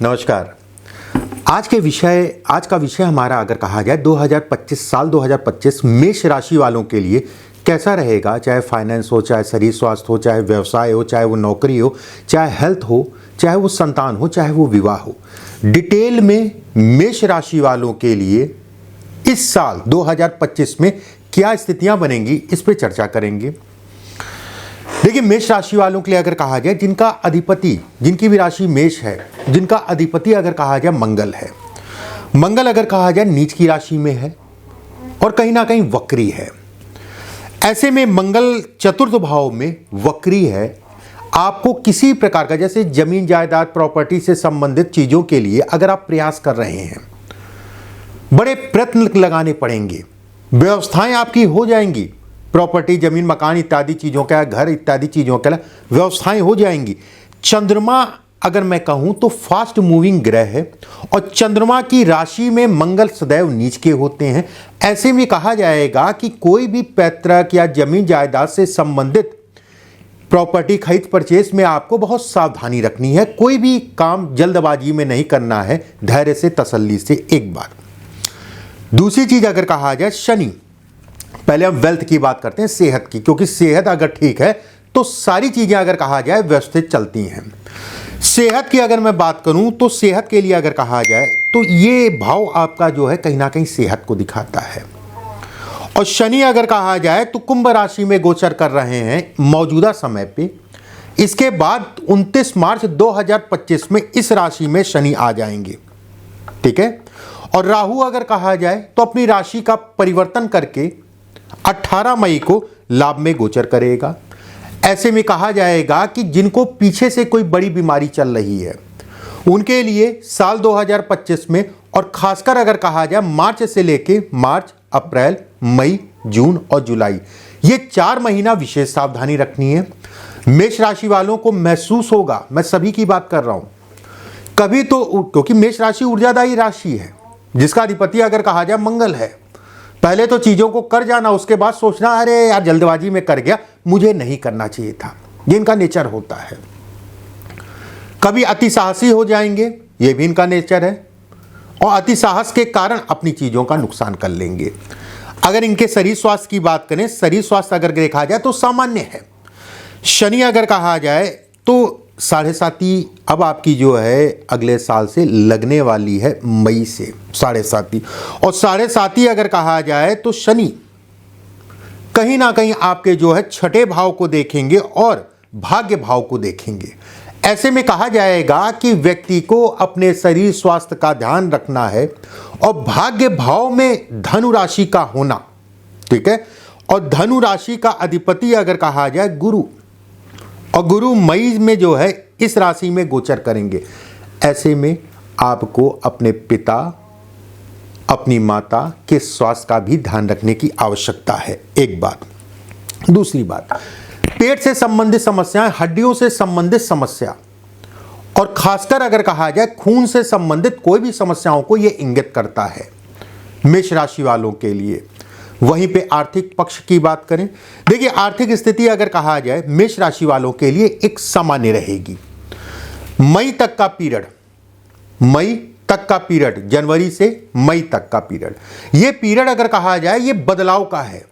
नमस्कार। आज का विषय हमारा अगर कहा जाए 2025 मेष राशि वालों के लिए कैसा रहेगा, चाहे फाइनेंस हो, चाहे शरीर स्वास्थ्य हो, चाहे व्यवसाय हो, चाहे वो नौकरी हो, चाहे हेल्थ हो, चाहे वो संतान हो, चाहे वो विवाह हो। डिटेल में मेष राशि वालों के लिए इस साल 2025 में क्या स्थितियां बनेंगी, इस पर चर्चा करेंगे। देखिए, मेष राशि वालों के लिए अगर कहा जाए, जिनका अधिपति, जिनकी भी राशि मेष है, जिनका अधिपति अगर कहा जाए मंगल है, मंगल अगर कहा जाए नीच की राशि में है और कहीं ना कहीं वक्री है। ऐसे में मंगल चतुर्थ भाव में वक्री है। आपको किसी प्रकार का, जैसे जमीन जायदाद प्रॉपर्टी से संबंधित चीजों के लिए अगर आप प्रयास कर रहे हैं, बड़े प्रयत्न लगाने पड़ेंगे, व्यवस्थाएं आपकी हो जाएंगी, प्रॉपर्टी, जमीन, मकान इत्यादि चीज़ों का, घर इत्यादि चीज़ों का व्यवस्थाएं हो जाएंगी। चंद्रमा अगर मैं कहूं तो फास्ट मूविंग ग्रह है और चंद्रमा की राशि में मंगल सदैव नीच के होते हैं। ऐसे में कहा जाएगा कि कोई भी पैतृक या जमीन जायदाद से संबंधित प्रॉपर्टी खरीद परचेस में आपको बहुत सावधानी रखनी है। कोई भी काम जल्दबाजी में नहीं करना है, धैर्य से, तसल्ली से। एक बात। दूसरी चीज अगर कहा जाए शनि, पहले हम वेल्थ की बात करते हैं, सेहत की, क्योंकि सेहत अगर ठीक है तो सारी चीजें अगर कहा जाए व्यवस्थित चलती हैं। सेहत की अगर मैं बात करूं तो सेहत के लिए अगर कहा जाए तो ये भाव आपका जो है कहीं ना कहीं सेहत को दिखाता है। और शनि अगर कहा जाए तो कुंभ राशि में गोचर कर रहे हैं मौजूदा समय पे। इसके बाद 29 मार्च 2025 में इस राशि में शनि आ जाएंगे, ठीक है। और राहु अगर कहा जाए तो अपनी राशि का परिवर्तन करके 18 मई को लाभ में गोचर करेगा। ऐसे में कहा जाएगा कि जिनको पीछे से कोई बड़ी बीमारी चल रही है उनके लिए साल 2025 में, और खासकर अगर कहा जाए मार्च से लेके मार्च, अप्रैल, मई, जून और जुलाई, ये 4 महीना विशेष सावधानी रखनी है। मेष राशि वालों को महसूस होगा, मैं सभी की बात कर रहा हूं, कभी तो, क्योंकि मेष राशि ऊर्जादायी राशि है जिसका अधिपति अगर कहा जाए मंगल है। पहले तो चीजों को कर जाना, उसके बाद सोचना अरे यार जल्दबाजी में कर गया, मुझे नहीं करना चाहिए था। ये इनका नेचर होता है। कभी अति साहसी हो जाएंगे, ये भी इनका नेचर है, और अति साहस के कारण अपनी चीजों का नुकसान कर लेंगे। अगर इनके शरीर स्वास्थ्य की बात करें, शरीर स्वास्थ्य अगर देखा जाए तो सामान्य है। शनि अगर कहा जाए तो 7.5 अब आपकी जो है अगले साल से लगने वाली है, मई से 7.5। और 7.5 अगर कहा जाए तो शनि कहीं ना कहीं आपके जो है छठे भाव को देखेंगे और भाग्य भाव को देखेंगे। ऐसे में कहा जाएगा कि व्यक्ति को अपने शरीर स्वास्थ्य का ध्यान रखना है, और भाग्य भाव में धनु राशि का होना, ठीक है। और धनु राशि का अधिपति अगर कहा जाए गुरु, और गुरु मई में जो है इस राशि में गोचर करेंगे। ऐसे में आपको अपने पिता, अपनी माता के स्वास्थ्य का भी ध्यान रखने की आवश्यकता है, एक बात। दूसरी बात, पेट से संबंधित समस्याएं, हड्डियों से संबंधित समस्या, और खासकर अगर कहा जाए खून से संबंधित कोई भी समस्याओं को यह इंगित करता है मेष राशि वालों के लिए। वहीं पे आर्थिक पक्ष की बात करें, देखिए आर्थिक स्थिति अगर कहा जाए मेष राशि वालों के लिए एक सामान्य रहेगी। मई तक का पीरियड, जनवरी से मई तक का पीरियड, ये पीरियड अगर कहा जाए ये बदलाव का है।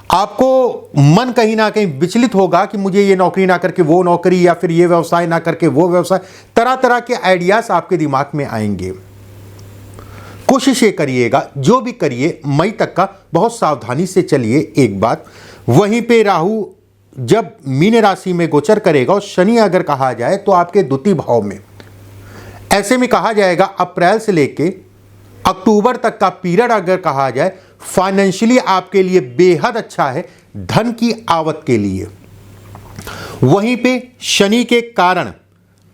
आपको मन कहीं ना कहीं विचलित होगा कि मुझे ये नौकरी ना करके वो नौकरी, या फिर ये व्यवसाय ना करके वो व्यवसाय, तरह तरह के आइडियाज आपके दिमाग में आएंगे। कोशिश ये करिएगा, जो भी करिए मई तक का बहुत सावधानी से चलिए, एक बात। वहीं पे राहु जब मीन राशि में गोचर करेगा, और शनि अगर कहा जाए तो आपके द्वितीय भाव में। ऐसे में कहा जाएगा अप्रैल से लेके अक्टूबर तक का पीरियड अगर कहा जाए फाइनेंशियली आपके लिए बेहद अच्छा है, धन की आवक के लिए। वहीं पे शनि के कारण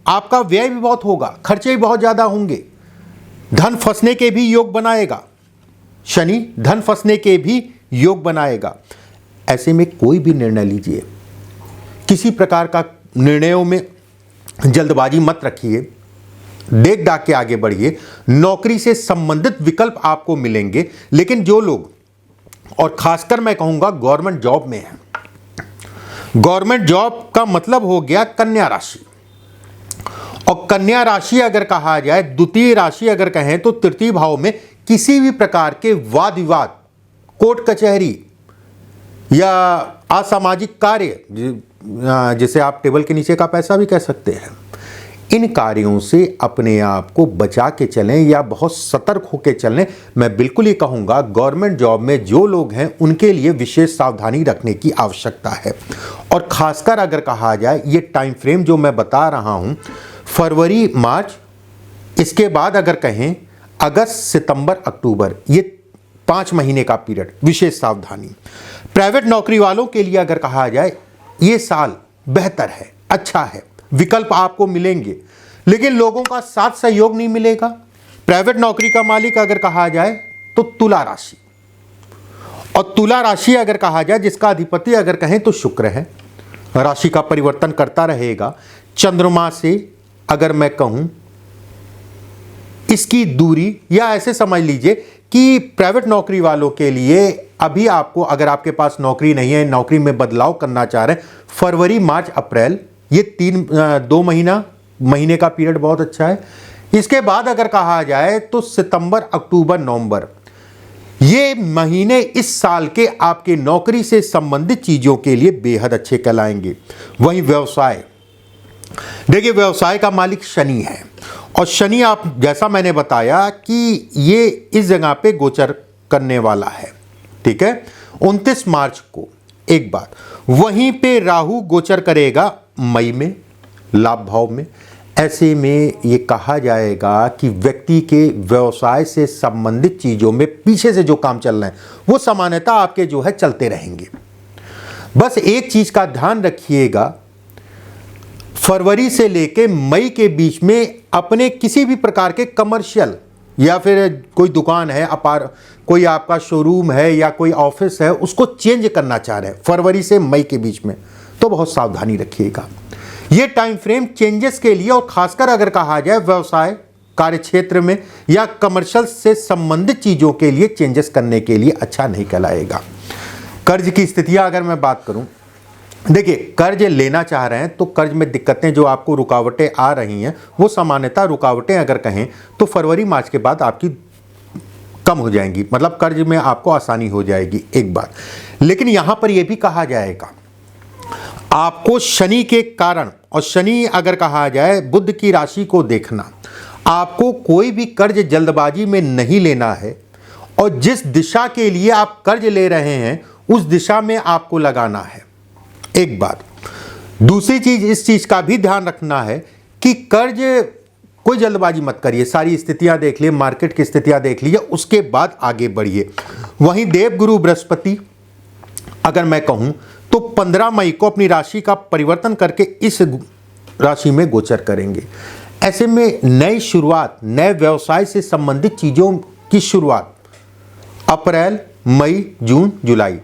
आपका व्यय भी बहुत होगा, खर्चे भी बहुत ज्यादा होंगे, धन फंसने के भी योग बनाएगा। शनि धन फंसने के भी योग बनाएगा। ऐसे में कोई भी निर्णय लीजिए, किसी प्रकार का निर्णयों में जल्दबाजी मत रखिए, देख दाख के आगे बढ़िए। नौकरी से संबंधित विकल्प आपको मिलेंगे, लेकिन जो लोग, और खासकर मैं कहूंगा गवर्नमेंट जॉब में है, गवर्नमेंट जॉब का मतलब हो गया कन्या राशि, और कन्या राशि अगर कहा जाए, द्वितीय राशि अगर कहें तो तृतीय भाव में किसी भी प्रकार के वाद विवाद, कोर्ट कचहरी या असामाजिक कार्य, जिसे आप टेबल के नीचे का पैसा भी कह सकते हैं, इन कार्यों से अपने आप को बचा के चलें या बहुत सतर्क होकर चलें। मैं बिल्कुल ही कहूँगा गवर्नमेंट जॉब में जो लोग हैं उनके लिए विशेष सावधानी रखने की आवश्यकता है। और ख़ासकर अगर कहा जाए ये टाइम फ्रेम जो मैं बता रहा हूँ, फरवरी मार्च, इसके बाद अगर कहें अगस्त सितंबर अक्टूबर, ये 5 महीने का पीरियड विशेष सावधानी। प्राइवेट नौकरी वालों के लिए अगर कहा जाए ये साल बेहतर है, अच्छा है, विकल्प आपको मिलेंगे, लेकिन लोगों का साथ सहयोग नहीं मिलेगा। प्राइवेट नौकरी का मालिक अगर कहा जाए तो तुला राशि, और तुला राशि अगर कहा जाए जिसका अधिपति अगर कहें तो शुक्र है, राशि का परिवर्तन करता रहेगा। चंद्रमा से अगर मैं कहूं इसकी दूरी, या ऐसे समझ लीजिए कि प्राइवेट नौकरी वालों के लिए अभी आपको, अगर आपके पास नौकरी नहीं है, नौकरी में बदलाव करना चाह रहे हैं, फरवरी मार्च अप्रैल, ये 2 महीने का पीरियड बहुत अच्छा है। इसके बाद अगर कहा जाए तो सितंबर अक्टूबर नवंबर, ये महीने इस साल के आपके नौकरी से संबंधित चीज़ों के लिए बेहद अच्छे कहलाएंगे। वहीं व्यवसाय, देखिए व्यवसाय का मालिक शनि है, और शनि, आप जैसा मैंने बताया कि ये इस जगह पे गोचर करने वाला है, ठीक है, 29 मार्च को। एक बात, वहीं पे राहु गोचर करेगा मई में लाभ भाव में। ऐसे में ये कहा जाएगा कि व्यक्ति के व्यवसाय से संबंधित चीज़ों में पीछे से जो काम चल रहे हैं वो सामान्यतः आपके जो है चलते रहेंगे। बस एक चीज़ का ध्यान रखिएगा, फरवरी से लेके मई के बीच में अपने किसी भी प्रकार के कमर्शियल, या फिर कोई दुकान है, कोई आपका शोरूम है या कोई ऑफिस है, उसको चेंज करना चाह रहे हैं फरवरी से मई के बीच में, तो बहुत सावधानी रखिएगा। ये टाइम फ्रेम चेंजेस के लिए, और खासकर अगर कहा जाए व्यवसाय कार्य क्षेत्र में या कमर्शियल से संबंधित चीज़ों के लिए चेंजेस करने के लिए अच्छा नहीं कहलाएगा। कर्ज की स्थितियां अगर मैं बात करूं, देखिए कर्ज लेना चाह रहे हैं तो कर्ज में दिक्कतें, जो आपको रुकावटें आ रही हैं, वो सामान्यतः रुकावटें अगर कहें तो फरवरी मार्च के बाद आपकी कम हो जाएंगी, मतलब कर्ज में आपको आसानी हो जाएगी, एक बात। लेकिन यहाँ पर यह भी कहा जाएगा आपको शनि के कारण, और शनि अगर कहा जाए बुध की राशि को देखना, आपको कोई भी कर्ज जल्दबाजी में नहीं लेना है, और जिस दिशा के लिए आप कर्ज ले रहे हैं उस दिशा में आपको लगाना है, एक बात। दूसरी चीज, इस चीज का भी ध्यान रखना है कि कर्ज कोई जल्दबाजी मत करिए, सारी स्थितियां देख लिए, मार्केट की स्थितियां देख लीजिए, उसके बाद आगे बढ़िए। वहीं देवगुरु बृहस्पति अगर मैं कहूं तो 15 मई को अपनी राशि का परिवर्तन करके इस राशि में गोचर करेंगे। ऐसे में नई शुरुआत, नए व्यवसाय से संबंधित चीज़ों की शुरुआत अप्रैल, मई, जून, जुलाई,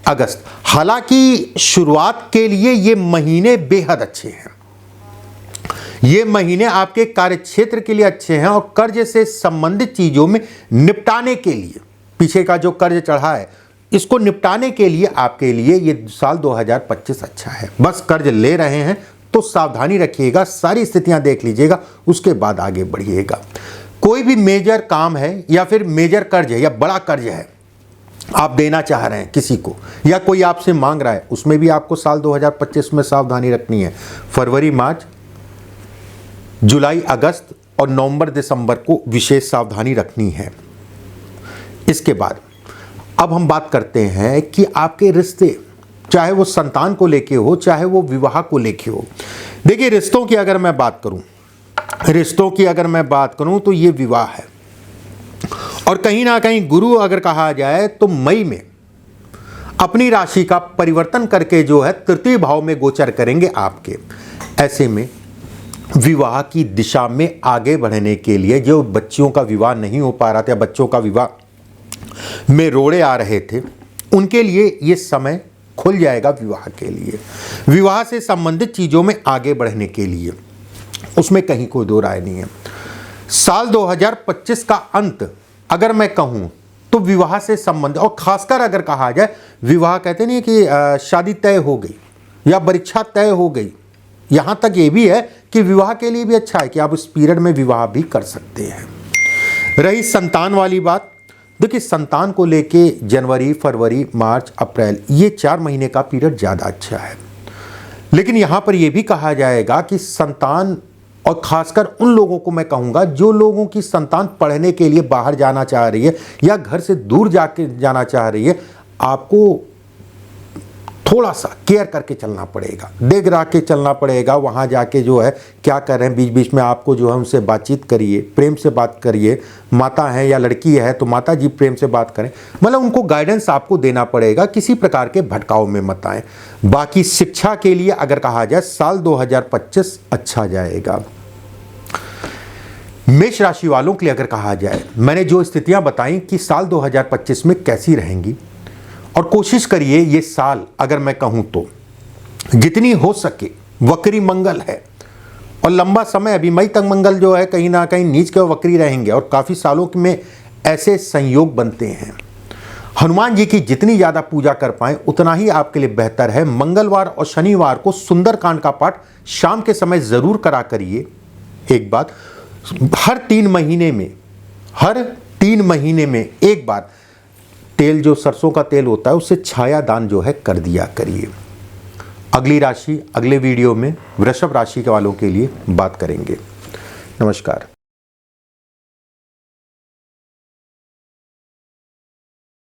अगस्त, हालांकि शुरुआत के लिए ये महीने बेहद अच्छे हैं। ये महीने आपके कार्य क्षेत्र के लिए अच्छे हैं, और कर्ज से संबंधित चीज़ों में निपटाने के लिए, पीछे का जो कर्ज चढ़ा है इसको निपटाने के लिए आपके लिए ये साल 2025 अच्छा है। बस कर्ज ले रहे हैं तो सावधानी रखिएगा, सारी स्थितियां देख लीजिएगा, उसके बाद आगे बढ़िएगा। कोई भी मेजर काम है या फिर मेजर कर्ज है या बड़ा कर्ज है आप देना चाह रहे हैं किसी को, या कोई आपसे मांग रहा है, उसमें भी आपको साल 2025 में सावधानी रखनी है। फरवरी, मार्च, जुलाई, अगस्त और नवंबर, दिसंबर को विशेष सावधानी रखनी है। इसके बाद अब हम बात करते हैं कि आपके रिश्ते, चाहे वो संतान को लेके हो, चाहे वो विवाह को लेके हो। देखिए रिश्तों की अगर मैं बात करूं तो ये विवाह है, और कहीं ना कहीं गुरु अगर कहा जाए तो मई में अपनी राशि का परिवर्तन करके जो है तृतीय भाव में गोचर करेंगे आपके। ऐसे में विवाह की दिशा में आगे बढ़ने के लिए, जो बच्चियों का विवाह नहीं हो पा रहा था, बच्चों का विवाह में रोड़े आ रहे थे, उनके लिए ये समय खुल जाएगा विवाह के लिए, विवाह से संबंधित चीज़ों में आगे बढ़ने के लिए, उसमें कहीं कोई दो राय नहीं है। साल 2025 का अंत अगर मैं कहूँ तो विवाह से संबंध, और खासकर अगर कहा जाए विवाह, कहते नहीं कि शादी तय हो गई या परीक्षा तय हो गई, यहाँ तक ये भी है कि विवाह के लिए भी अच्छा है कि आप इस पीरियड में विवाह भी कर सकते हैं। रही संतान वाली बात, देखिए संतान को लेके जनवरी, फरवरी, मार्च, अप्रैल ये 4 महीने का पीरियड ज़्यादा अच्छा है। लेकिन यहाँ पर यह भी कहा जाएगा कि संतान, और खासकर उन लोगों को मैं कहूँगा जो लोगों की संतान पढ़ने के लिए बाहर जाना चाह रही है या घर से दूर जाना चाह रही है, आपको थोड़ा सा केयर करके चलना पड़ेगा, देख रहा के चलना पड़ेगा। वहाँ जाके जो है क्या कर रहे हैं, बीच बीच में आपको जो है उनसे बातचीत करिए, प्रेम से बात करिए। माता है या लड़की है तो माता जी प्रेम से बात करें, मतलब उनको गाइडेंस आपको देना पड़ेगा, किसी प्रकार के भटकाव में मत आए। बाकी शिक्षा के लिए अगर कहा जाए साल 2025 अच्छा जाएगा। मेष राशि वालों के लिए अगर कहा जाए, मैंने जो स्थितियां बताई कि साल 2025 में कैसी रहेंगी, और कोशिश करिए ये साल अगर मैं कहूं तो जितनी हो सके, वक्री मंगल है और लंबा समय अभी मई तक मंगल जो है कहीं ना कहीं नीच के वक्री रहेंगे और काफ़ी सालों में ऐसे संयोग बनते हैं। हनुमान जी की जितनी ज़्यादा पूजा कर पाएं उतना ही आपके लिए बेहतर है। मंगलवार और शनिवार को सुंदरकांड का पाठ शाम के समय ज़रूर करा करिए। एक बात, हर 3 महीने में एक बार तेल, जो सरसों का तेल होता है, उससे छाया दान जो है कर दिया करिए। अगली राशि अगले वीडियो में वृषभ राशि के वालों के लिए बात करेंगे। नमस्कार।